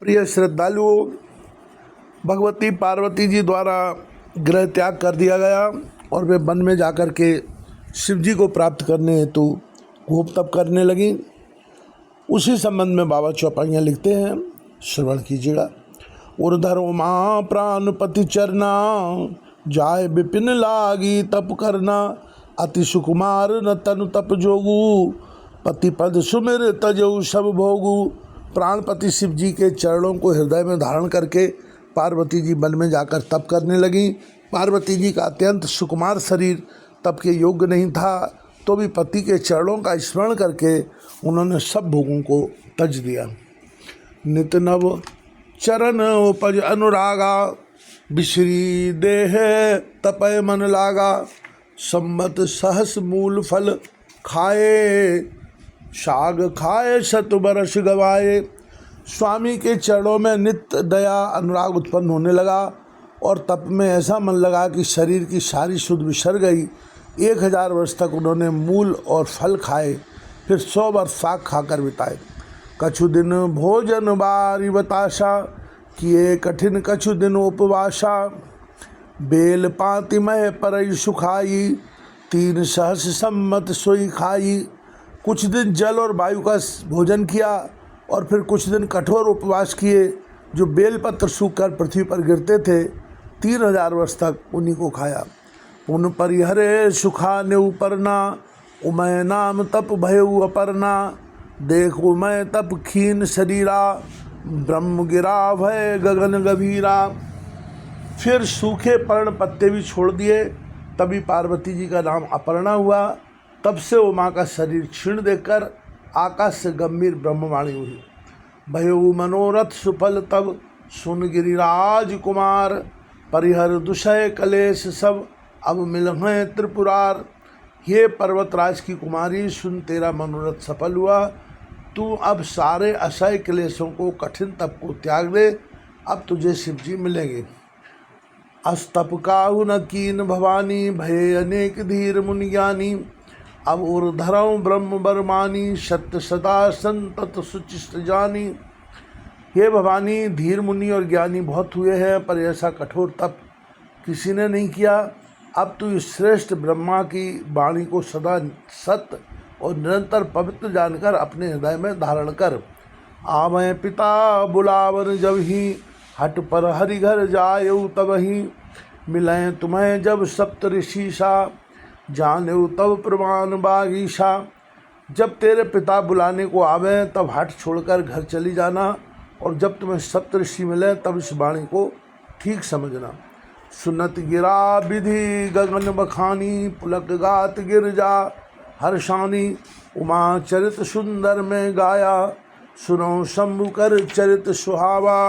प्रिय श्रद्धालुओं, भगवती पार्वती जी द्वारा गृह त्याग कर दिया गया और वे वन में जाकर के शिव जी को प्राप्त करने हेतु खूब तप करने लगी। उसी संबंध में बाबा चौपाइयाँ लिखते हैं, श्रवण कीजिएगा। उर्धर उमा प्राणपति चरना, जाय विपिन लागी तप करना। अति सुकुमार न तनु तप जोगु, पति पद सुमिर तजऊ सब भोगु। प्राणपति शिव जी के चरणों को हृदय में धारण करके पार्वती जी वन में जाकर तप करने लगी। पार्वती जी का अत्यंत सुकुमार शरीर तप के योग्य नहीं था, तो भी पति के चरणों का स्मरण करके उन्होंने सब भोगों को तज दिया। नित नव चरण उपज अनुरागा, बिश्री देह तपय मन लागा। संबत सहस मूल फल खाए, साग खाए शत बरस गवाए। स्वामी के चरणों में नित्य दया अनुराग उत्पन्न होने लगा और तप में ऐसा मन लगा कि शरीर की सारी सुध बिसर गई। 1000 वर्ष तक उन्होंने मूल और फल खाए, फिर 100 वर्ष साग खाकर बिताए। कछु दिन भोजन बारी बताशा, किए कठिन कछु दिन उपवासा। बेल पाति मह परई सुखाई, 3 सहस सम्मत सोई खाई। कुछ दिन जल और वायु का भोजन किया और फिर कुछ दिन कठोर उपवास किए, जो बेलपत्र सूखकर पृथ्वी पर गिरते थे। 3000 वर्ष तक उन्हीं को खाया। पुन परिहरे सुखा नेउ परना, उमय नाम तप भयउ अपर्णा। देख उमय तप खीन शरीरा, ब्रह्म गिरा भय गगन गभीरा। फिर सूखे पर्ण पत्ते भी छोड़ दिए, तभी पार्वती जी का नाम अपर्णा हुआ। तब से उमा का शरीर क्षीण देखकर आकाश से गंभीर ब्रह्मवाणी हुई। भयउ मनोरथ सुफल तब, सुन गिरिराज कुमार। परिहर दुषय कलेश सब, अब मिलहें त्रिपुरार। हे पर्वतराज की कुमारी, सुन तेरा मनोरथ सफल हुआ। तू अब सारे असह्य क्लेशों को, कठिन तप को त्याग दे, अब तुझे शिव जी मिलेंगे। अस्तप काहु न कीन भवानी, भये अनेक धीर मुनि ज्ञानी। अब ऊर्धरौ ब्रह्म बरमानी, सत्य सदा संतत सुचिष्ट जानी। हे भवानी, धीर मुनि और ज्ञानी बहुत हुए हैं, पर ऐसा कठोर तप किसी ने नहीं किया। अब तू इस श्रेष्ठ ब्रह्मा की वाणी को सदा सत्य और निरंतर पवित्र जानकर अपने हृदय में धारण कर। आवै पिता बुलावन जब ही, हट पर हरिघर जायऊ तब ही। मिलें तुम्हें जब सप्त ऋषि सा, जानेऊ तब प्रमाण बागीशा। जब तेरे पिता बुलाने को आवे तब हट छोड़कर घर चली जाना, और जब तुम्हें सप्तऋषि मिले तब इस वाणी को ठीक समझना। सुनत गिरा विधि गगन बखानी, पुलक गात गिरजा हर्षानी। उमा चरित सुंदर में गाया, सुनो शंभु कर चरित सुहावा।